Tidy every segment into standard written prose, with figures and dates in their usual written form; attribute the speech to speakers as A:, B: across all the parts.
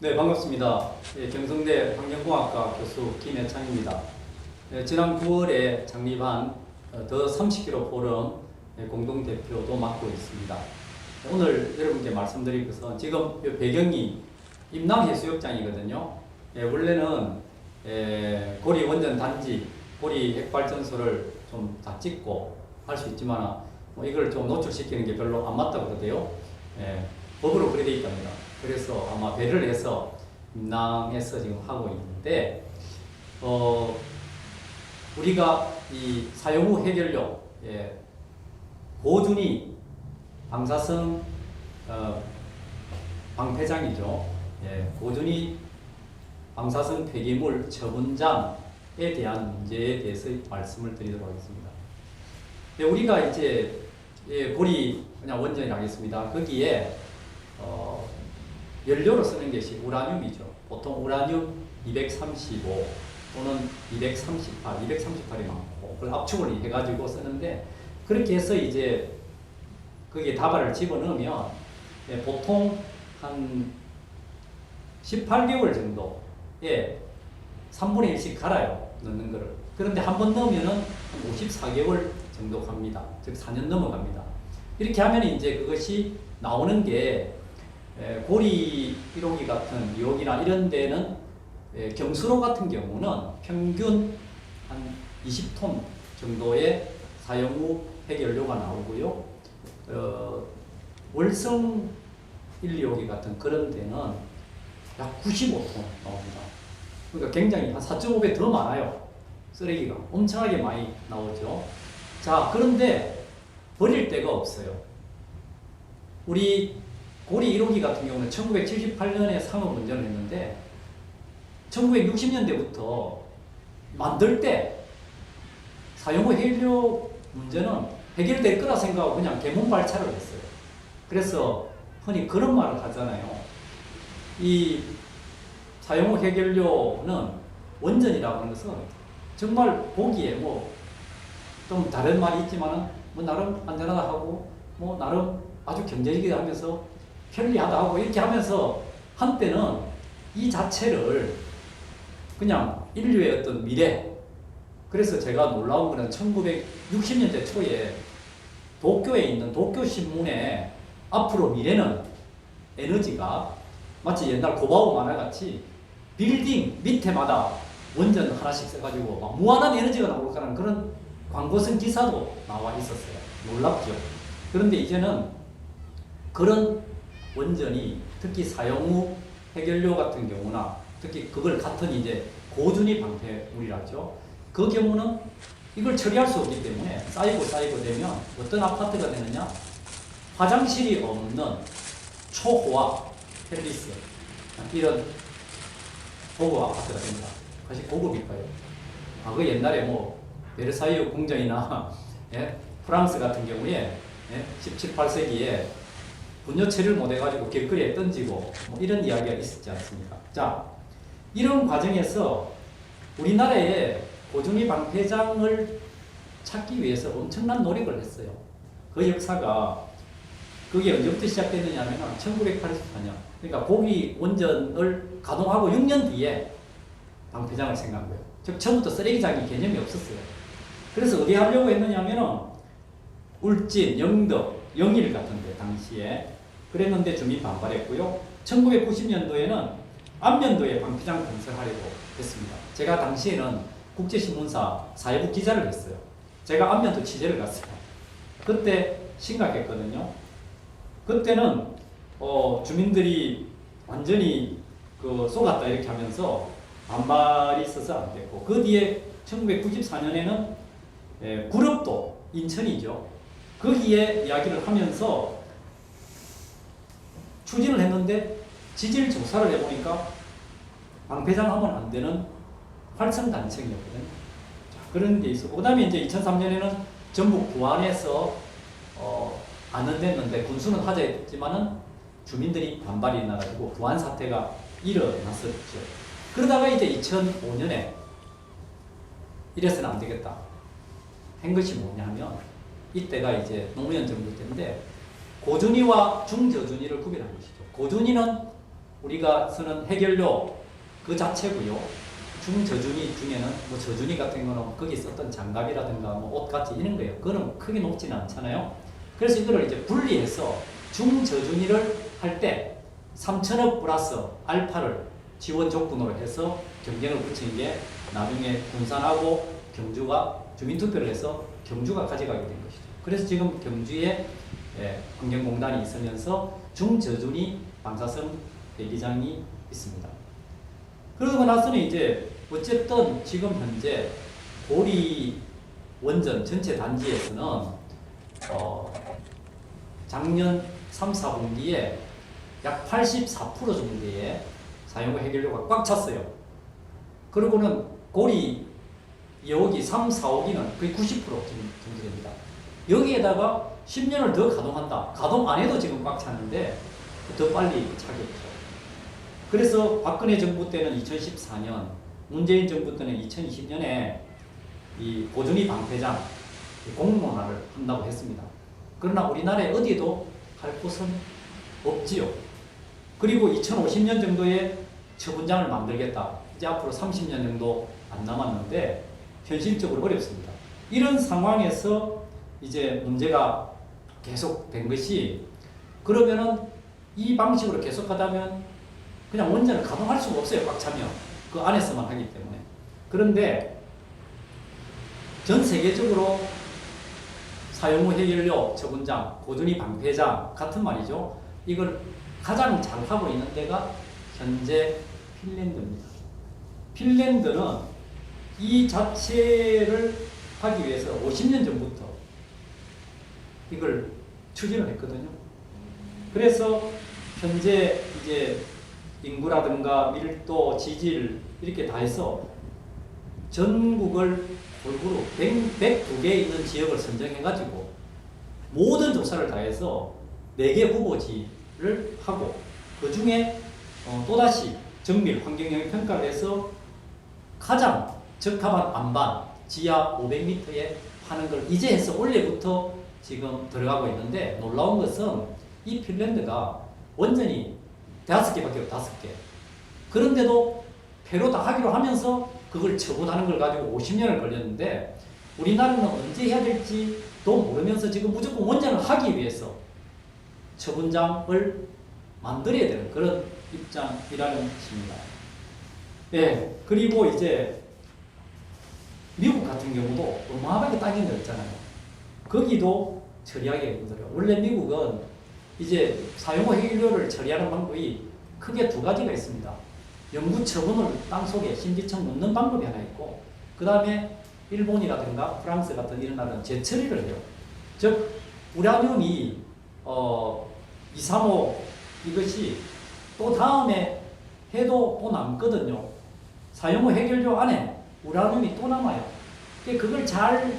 A: 네, 반갑습니다. 예, 경성대 환경공학과 교수 김해창입니다. 지난 9월에 창립한 더 30km 포럼 공동대표도 맡고 있습니다. 오늘 여러분께 말씀드릴 것은 지금 배경이 임남해수욕장이거든요. 원래는 고리 원전 단지, 고리 핵발전소를 좀 다 짓고 할 수 있지만 이걸 좀 노출시키는 게 별로 안 맞다고 그러대요. 법으로 그렇게 돼 있답니다. 그래서 아마 배를 해서 임남에서 지금 하고 있는데, 우리가 이 사용 후 해결료, 고준위 방사성 방패장이죠. 고준위 방사성 폐기물 처분장에 대한 문제에 대해서 말씀을 드리도록 하겠습니다. 우리가 이제 고리 그냥 원전이 나겠습니다. 거기에 연료로 쓰는 것이 우라늄이죠. 보통 우라늄 235 또는 238, 238이 많고 그걸 압축을 해가지고 쓰는데, 그렇게 해서 이제 거기에 다발을 집어넣으면 보통 한 18개월 정도에 3분의 1씩 갈아요. 넣는 거를. 그런데 한 번 넣으면은 한 54개월 정도 갑니다. 즉 4년 넘어갑니다. 이렇게 하면 이제 그것이 나오는 게 고리 1호기 같은 2호기나 이런 데는 경수로 같은 경우는 평균 한 20톤 정도의 사용 후 해결료가 나오고요. 월성 1, 2호기 같은 그런 데는 약 95톤 나옵니다. 그러니까 굉장히 한 4.5배 더 많아요. 쓰레기가 엄청나게 많이 나오죠. 자, 그런데 버릴 데가 없어요. 우리 고리 1호기 같은 경우는 1978년에 상업 운전을 했는데 1960년대부터 만들 때 사용 후 해결료 문제는 해결될 거라 생각하고 그냥 개문 발차를 했어요. 그래서 흔히 그런 말을 하잖아요. 이 사용 후 해결료는 원전이라고 하는 것은 정말 보기에 뭐 좀 다른 말이 있지만은 뭐 나름 안전하다 하고 뭐 나름 아주 경제적이다 하면서 편리하다 하고 이렇게 하면서 한때는 이 자체를 그냥 인류의 어떤 미래, 그래서 제가 놀라운 거는 1960년대 초에 도쿄에 있는 도쿄신문에 앞으로 미래는 에너지가 마치 옛날 고바우 만화같이 빌딩 밑에마다 원전 하나씩 써가지고 막 무한한 에너지가 나올 거라는 그런 광고성 기사도 나와 있었어요. 놀랍죠. 그런데 이제는 그런 원전이 특히 사용 후 해결료 같은 경우나 특히 그걸 같은 이제 고준위 방패물이라죠. 그 경우는 이걸 처리할 수 없기 때문에 쌓이고 되면 어떤 아파트가 되느냐? 화장실이 없는 초호화 팰리스 이런 고급 아파트가 됩니다. 사실 고급일까요? 그 옛날에 뭐 베르사유 궁전이나 프랑스 같은 경우에 17, 18세기에 분뇨 처리를 못해가지고 길거리에 던지고 뭐 이런 이야기가 있었지 않습니까? 자, 이런 과정에서 우리나라에 고준위 방패장을 찾기 위해서 엄청난 노력을 했어요. 그 역사가 그게 언제부터 시작됐느냐 하면 1984년, 그러니까 고기 원전을 가동하고 6년 뒤에 방패장을 생각한 거예요. 즉 처음부터 쓰레기장이 개념이 없었어요. 그래서 어디 하려고 했느냐 하면은 울진, 영덕, 영일 같은데 당시에 그랬는데 주민이 반발했고요. 1990년도에는 안면도에 방패장 건설하려고 했습니다. 제가 당시에는 국제신문사 사회부 기자를 했어요. 제가 안면도 취재를 갔어요. 그때 심각했거든요. 그때는 주민들이 완전히 속았다 이렇게 하면서 반발이 있어서 안 됐고, 그 뒤에 1994년에는 구럽도 인천이죠. 거기에 이야기를 하면서 추진을 했는데 지질 조사를 해보니까 방패장 하면 안 되는 활성단층이었거든요. 그런 게 있었고, 그 다음에 이제 2003년에는 전북 부안에서 안은됐는데 군수는 하자했지만은 주민들이 반발이 나가지고 부안 사태가 일어났었죠. 그러다가 이제 2005년에 이래서는 안 되겠다 한 것이 뭐냐 하면, 이때가 이제 노무현 정부 때인데 고준위와 중저준위를 구별한 것이죠. 고준위는 우리가 쓰는 해결료 그 자체고요. 중저준위 중에는 뭐 저준위 같은 거는 거기 썼던 장갑이라든가 뭐 옷같이 이런 거예요. 그거는 크게 높지는 않잖아요. 그래서 이거를 이제 분리해서 중저준위를 할 때 3천억 플러스 알파를 지원 조건으로 해서 경쟁을 붙인 게 나중에 군산하고 경주가 주민투표를 해서 경주가 가져가게 된 것이죠. 그래서 지금 경주에 환경공단이 있으면서 중저준위 방사성 대기장이 있습니다. 그러고 나서는 이제 어쨌든 지금 현재 고리 원전 전체 단지에서는 작년 3, 4분기에 약 84% 정도의 사용후 해결료가 꽉 찼어요. 그러고는 고리 2호기, 3, 4호기는 거의 90% 정도 됩니다. 여기에다가 10년을 더 가동한다. 가동 안 해도 지금 꽉 찼는데 더 빨리 차겠죠. 그래서 박근혜 정부 때는 2014년, 문재인 정부 때는 2020년에 이 고준위 방패장 공론화를 한다고 했습니다. 그러나 우리나라에 어디에도 할 곳은 없지요. 그리고 2050년 정도에 처분장을 만들겠다. 이제 앞으로 30년 정도 안 남았는데 현실적으로 어렵습니다. 이런 상황에서 이제 문제가 계속된 것이, 그러면은 이 방식으로 계속하다면 그냥 원전을 가동할 수가 없어요. 꽉 차면 그 안에서만 하기 때문에. 그런데 전 세계적으로 사용후 해결료 처분장, 고준위 방패장 같은 말이죠. 이걸 가장 잘하고 있는 데가 현재 핀란드입니다. 핀란드는 이 자체를 하기 위해서 50년 전부터 이걸 추진을 했거든요. 그래서 현재 이제 인구라든가 밀도, 지질 이렇게 다 해서 전국을 골고루 102개 있는 지역을 선정해가지고 모든 조사를 다 해서 4개 후보지를 하고 그 중에 또다시 정밀 환경영향 평가를 해서 가장 적합한 안반 지하 500m에 하는 걸 이제 해서 올해부터 지금 들어가고 있는데, 놀라운 것은 이 핀란드가 원전이 5개밖에 없어요. 5개. 그런데도 폐로 다 하기로 하면서 그걸 처분하는 걸 가지고 50년을 걸렸는데, 우리나라는 언제 해야 될지도 모르면서 지금 무조건 원전을 하기 위해서 처분장을 만들어야 되는 그런 입장이라는 것입니다. 예, 그리고 이제 미국 같은 경우도 어마어마하게 땅이 넓잖아요. 거기도 처리하기 힘들어요. 원래 미국은 이제 사용후 해결료를 처리하는 방법이 크게 2가지가 있습니다. 영구 처분을 땅속에 심지층 묻는 방법이 하나 있고, 그 다음에 일본이라든가 프랑스 같은 이런 나라는 재처리를 해요. 즉 우라늄이 2, 3호 이것이 또 다음에 해도 또 남거든요. 사용후 해결료 안에 우라늄이 또 남아요. 그걸 잘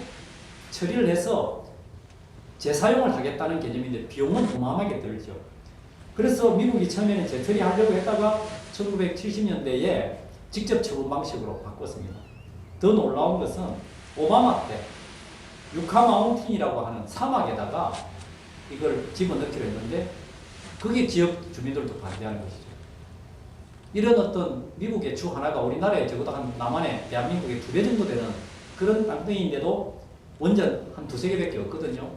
A: 처리를 해서 재사용을 하겠다는 개념인데 비용은 어마어마하게 들죠. 그래서 미국이 처음에는 재처리 하려고 했다가 1970년대에 직접 처분 방식으로 바꿨습니다. 더 놀라운 것은 오바마 때 유카 마운틴이라고 하는 사막에다가 이걸 집어넣기로 했는데 그게 지역 주민들도 반대하는 것이죠. 이런 어떤 미국의 주 하나가 우리나라에 적어도 한 남한의 대한민국의 2배 정도 되는 그런 땅덩이인데도 원전 한 2-3개밖에 없거든요.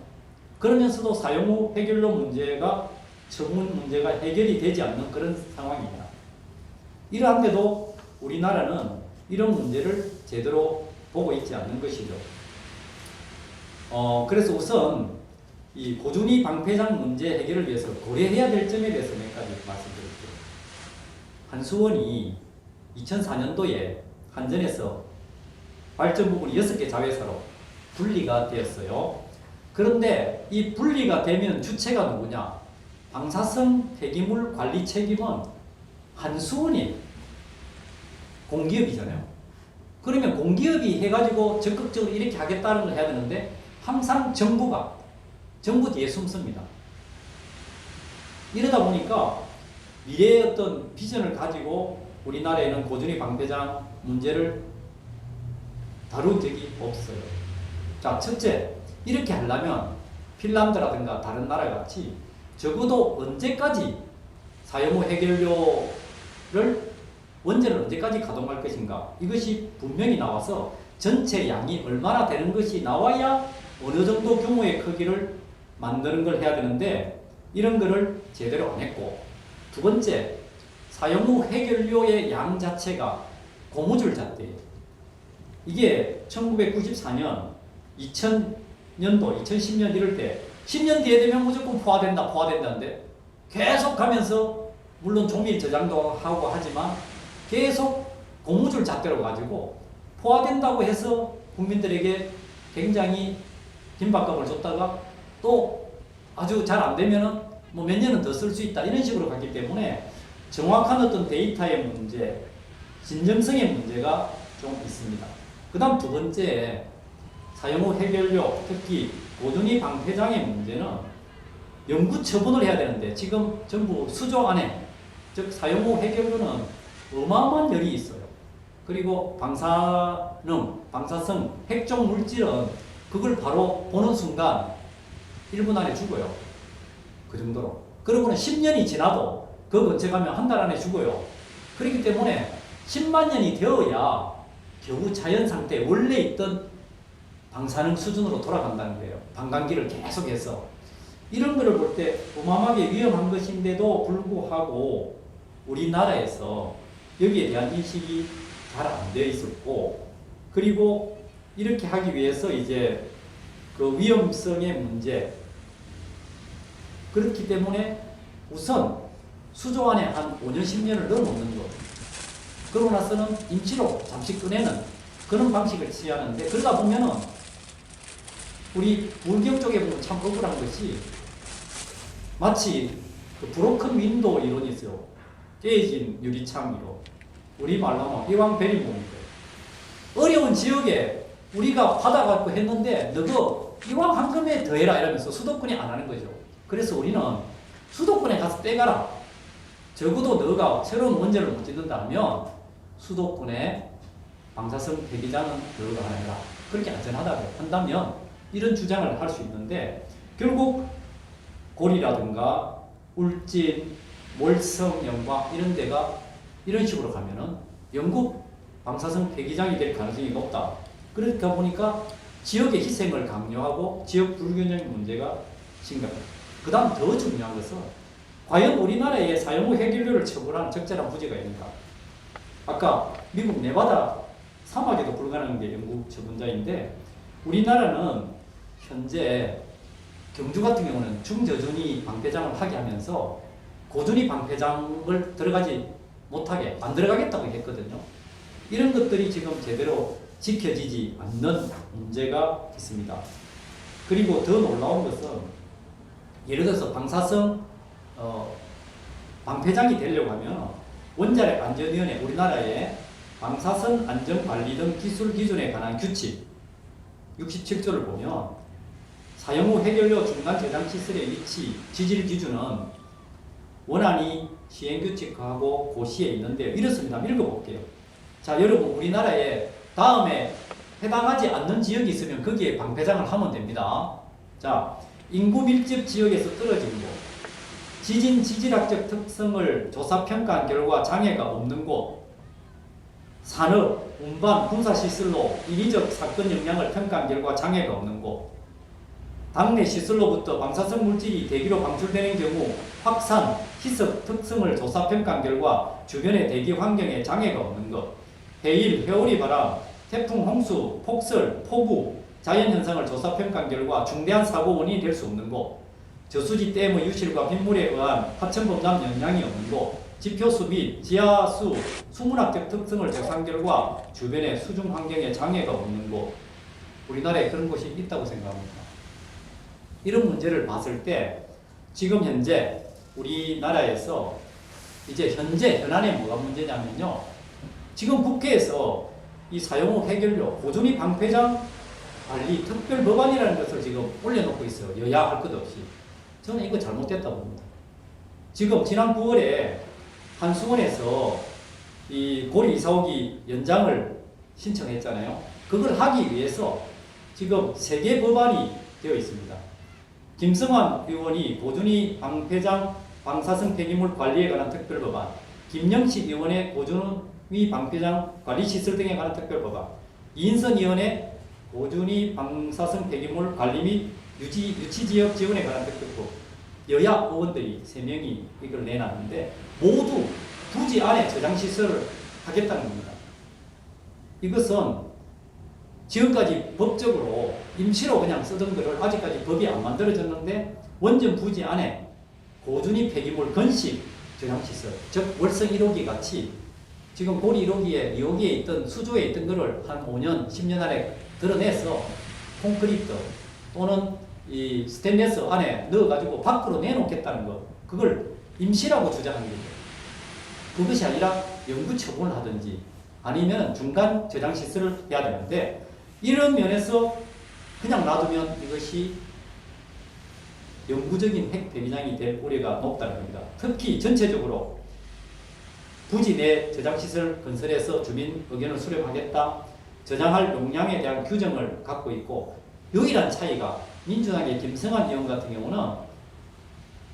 A: 그러면서도 사용 후 해결료 문제가, 처분 문제가 해결이 되지 않는 그런 상황입니다. 이러한데도 우리나라는 이런 문제를 제대로 보고 있지 않는 것이죠. 그래서 우선 이 고준위 방패장 문제 해결을 위해서 고려해야 될 점에 대해서 몇 가지 말씀드릴게요. 한수원이 2004년도에 한전에서 발전 부분이 6개 자회사로 분리가 되었어요. 그런데 이 분리가 되면 주체가 누구냐? 방사성 폐기물 관리 책임은 한수원이 공기업이잖아요. 그러면 공기업이 해가지고 적극적으로 이렇게 하겠다는 걸 해야 되는데 항상 정부 뒤에 숨습니다. 이러다 보니까 미래의 어떤 비전을 가지고 우리나라에는 고준위 방패장 문제를 다룬 적이 없어요. 자, 첫째, 이렇게 하려면 핀란드라든가 다른 나라 같이 적어도 언제까지 사용 후 해결료를 원전을 언제까지 가동할 것인가, 이것이 분명히 나와서 전체 양이 얼마나 되는 것이 나와야 어느 정도 규모의 크기를 만드는 걸 해야 되는데, 이런 거를 제대로 안 했고, 두 번째, 사용 후 해결료의 양 자체가 고무줄 잣대예요. 이게 1994년, 2000년도, 2010년 이럴 때 10년 뒤에 되면 무조건 포화된다는데 계속 가면서, 물론 종밀 저장도 하고 하지만 계속 고무줄 잣대로 가지고 포화된다고 해서 국민들에게 굉장히 긴박감을 줬다가 또 아주 잘 안 되면은 뭐 몇 년은 더 쓸 수 있다, 이런 식으로 갔기 때문에 정확한 어떤 데이터의 문제, 진정성의 문제가 좀 있습니다. 그 다음 두 번째, 사용 후 해결료, 특히 고준위 방패장의 문제는 영구 처분을 해야 되는데 지금 전부 수조 안에, 즉 사용 후 해결료는 어마어마한 열이 있어요. 그리고 방사성, 핵종 물질은 그걸 바로 보는 순간 1분 안에 죽어요. 그 정도로. 그러고는 10년이 지나도 그 근처 가면 한 달 안에 죽어요. 그렇기 때문에 10만 년이 되어야 겨우 자연 상태, 원래 있던 방사능 수준으로 돌아간다는 거예요. 반감기를 계속해서. 이런 거를 볼 때 어마어마하게 위험한 것인데도 불구하고 우리나라에서 여기에 대한 인식이 잘 안 되어 있었고, 그리고 이렇게 하기 위해서 이제 그 위험성의 문제, 그렇기 때문에 우선 수조 안에 한 5년, 10년을 넣어놓는 것, 그러고 나서는 임시로 잠시 꺼내는 그런 방식을 취하는데, 그러다 보면은 우리 물경 쪽에 보면 참 억울한 것이, 마치 그 브로큰 윈도우 이론이 있어요. 깨진 유리창 이론. 우리 말로 하면 이왕베리몬인데, 어려운 지역에 우리가 받아갖고 했는데 너도 이왕 한금에 더해라 이러면서 수도권이 안 하는 거죠. 그래서 우리는 수도권에 가서 떼가라. 적어도 너가 새로운 원전을 못 짓는다면 수도권에 방사성 폐기장은 너가 하나 해라. 그렇게 안전하다고 한다면 이런 주장을 할 수 있는데, 결국 고리라든가 울진, 몰성, 영광 이런 데가 이런 식으로 가면은 영국 방사성 폐기장이 될 가능성이 높다. 그러니까 보니까 지역의 희생을 강요하고 지역 불균형 문제가 심각합니다. 그 다음 더 중요한 것은, 과연 우리나라에 사용 후 해결료를 처분하는 적절한 부지가 있는가? 아까 미국 네바다 사막에도 불가능한 게 영국 처분자인데, 우리나라는 현재 경주 같은 경우는 중저준위 방패장을 하게 하면서 고준위 방패장을 들어가지 못하게 안 들어가겠다고 했거든요. 이런 것들이 지금 제대로 지켜지지 않는 문제가 있습니다. 그리고 더 놀라운 것은, 예를 들어서 방사성 방패장이 되려고 하면 원자력안전위원회, 우리나라의 방사선 안전관리 등 기술 기준에 관한 규칙 67조를 보면, 사용 후 해결료 중간 저장 시설의 위치, 지질 기준은 원안이 시행규칙하고 고시에 있는데 이렇습니다. 읽어볼게요. 자, 여러분, 우리나라에 다음에 해당하지 않는 지역이 있으면 거기에 방패장을 하면 됩니다. 자, 인구 밀집 지역에서 떨어진 곳, 지진 지질학적 특성을 조사 평가한 결과 장애가 없는 곳, 산업, 운반, 군사시설로 인위적 사건 영향을 평가한 결과 장애가 없는 곳, 당내 시설로부터 방사성 물질이 대기로 방출되는 경우 확산, 희석 특성을 조사 평가한 결과 주변의 대기 환경에 장애가 없는 것, 해일, 회오리 바람, 태풍, 홍수, 폭설, 폭우, 자연현상을 조사 평가한 결과 중대한 사고 원인이 될 수 없는 곳, 저수지 댐의 유실과 빗물에 의한 하천범람 영향이 없는 곳, 지표수 및 지하수, 수문학적 특성을 조사한 결과 주변의 수중 환경에 장애가 없는 곳, 우리나라에 그런 곳이 있다고 생각합니다. 이런 문제를 봤을 때 지금 현재 우리나라에서 이제 현안에 뭐가 문제냐면요, 지금 국회에서 이 사용 후 해결료, 고준위 방패장 관리 특별 법안이라는 것을 지금 올려놓고 있어요. 여야 할 것 없이. 저는 이거 잘못됐다고 봅니다. 지금 지난 9월에 한수원에서 이 고리 이사오기 연장을 신청했잖아요. 그걸 하기 위해서 지금 3개 법안이 되어 있습니다. 김성환 의원이 고준위 방패장 방사성 폐기물 관리에 관한 특별법안, 김영식 의원의 고준위 방패장 관리시설 등에 관한 특별법안, 이인선 의원의 고준위 방사성 폐기물 관리 및 유치지역 지원에 관한 특별법, 여야 의원들이 3명이 이걸 내놨는데 모두 부지 안에 저장시설을 하겠다는 겁니다. 이것은 지금까지 법적으로 임시로 그냥 쓰던 것을 아직까지 법이 안 만들어졌는데 원전 부지 안에 고준위 폐기물 건식 저장시설, 즉 월성 1호기 같이 지금 고리 1호기에 2호기에 있던 수조에 있던 것을 한 5년, 10년 안에 드러내서 콘크리트 또는 이 스테인리스 안에 넣어가지고 밖으로 내놓겠다는 것, 그걸 임시라고 주장하는 거죠. 그것이 아니라 영구 처분을 하든지 아니면 중간 저장시설을 해야 되는데 이런 면에서 그냥 놔두면 이것이 영구적인 핵 폐기장이 될 우려가 높다는 겁니다. 특히 전체적으로 부지 내 저장시설 건설해서 주민 의견을 수렴하겠다, 저장할 용량에 대한 규정을 갖고 있고, 유일한 차이가 민주당의 김성환 의원 같은 경우는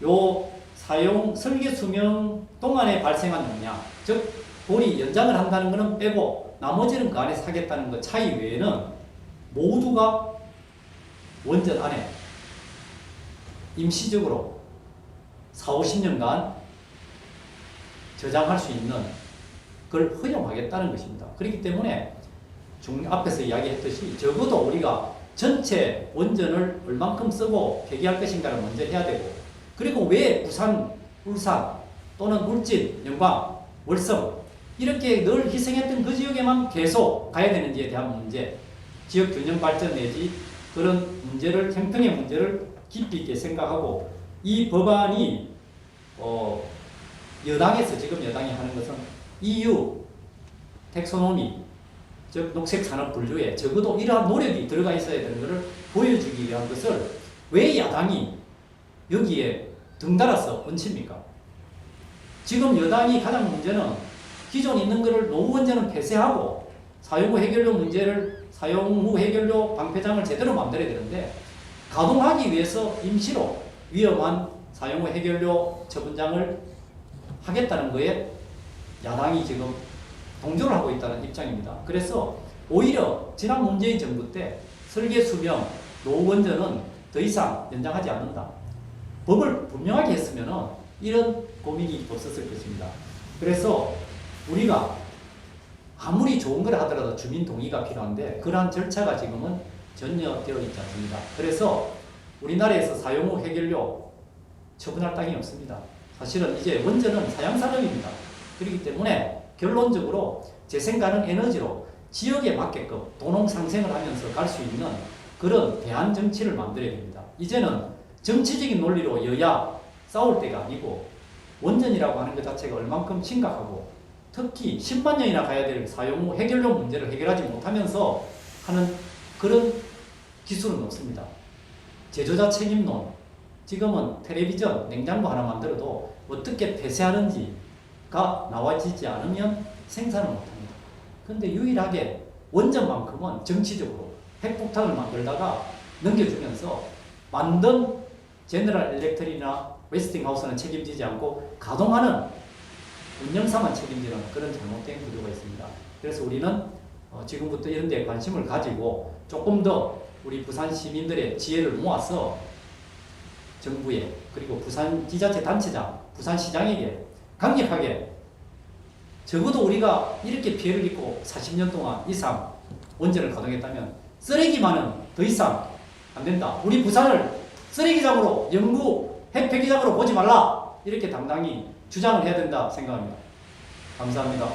A: 요 사용 설계 수명 동안에 발생한 용량, 즉 고리 연장을 한다는 것은 빼고 나머지는 그 안에 사겠다는 것 차이 외에는 모두가 원전 안에 임시적으로 40-50년간 저장할 수 있는 걸 허용하겠다는 것입니다. 그렇기 때문에 앞에서 이야기했듯이 적어도 우리가 전체 원전을 얼만큼 쓰고 폐기할 것인가를 먼저 해야 되고, 그리고 왜 부산, 울산 또는 울진, 영광, 월성 이렇게 늘 희생했던 그 지역에만 계속 가야 되는지에 대한 문제, 지역 균형 발전 내지 그런 문제를, 형평의 문제를 깊이 있게 생각하고, 이 법안이 여당에서 지금 여당이 하는 것은 EU 텍소노미, 즉 녹색 산업 분류에 적어도 이러한 노력이 들어가 있어야 되는 것을 보여주기 위한 것을 왜 야당이 여기에 등달아서 얹힙니까? 지금 여당이 가장 문제는 기존 있는 것을 노후원전은 폐쇄하고 사용 후 해결료 문제를, 사용 후 해결료 방패장을 제대로 만들어야 되는데 가동하기 위해서 임시로 위험한 사용 후 해결료 처분장을 하겠다는 거에 야당이 지금 동조를 하고 있다는 입장입니다. 그래서 오히려 지난 문재인 정부 때 설계 수명 노후원전은 더 이상 연장하지 않는다, 법을 분명하게 했으면 이런 고민이 없었을 것입니다. 그래서 우리가 아무리 좋은 걸 하더라도 주민 동의가 필요한데 그러한 절차가 지금은 전혀 되어 있지 않습니다. 그래서 우리나라에서 사용 후 해결료 처분할 땅이 없습니다. 사실은 이제 원전은 사양산업입니다. 그렇기 때문에 결론적으로 재생 가능 에너지로 지역에 맞게끔 도농 상생을 하면서 갈 수 있는 그런 대안 정치를 만들어야 됩니다. 이제는 정치적인 논리로 여야 싸울 때가 아니고 원전이라고 하는 것 자체가 얼만큼 심각하고 특히 10만 년이나 가야 될 사용 후 해결료 문제를 해결하지 못하면서 하는 그런 기술은 없습니다. 제조자 책임론, 지금은 텔레비전, 냉장고 하나 만들어도 어떻게 폐쇄하는지가 나와지지 않으면 생산을 못합니다. 그런데 유일하게 원전만큼은 정치적으로 핵폭탄을 만들다가 넘겨주면서 만든 제너럴 일렉트릭이나 웨스팅하우스는 책임지지 않고 가동하는 운영사만 책임지는 그런 잘못된 구조가 있습니다. 그래서 우리는 지금부터 이런 데 관심을 가지고 조금 더 우리 부산 시민들의 지혜를 모아서 정부에 그리고 부산 지자체 단체장, 부산시장에게 강력하게 적어도 우리가 이렇게 피해를 입고 40년 동안 이상 원전을 가동했다면 쓰레기만은 더 이상 안 된다. 우리 부산을 쓰레기장으로, 영구 핵폐기장으로 보지 말라. 이렇게 당당히 주장을 해야 된다 생각합니다. 감사합니다.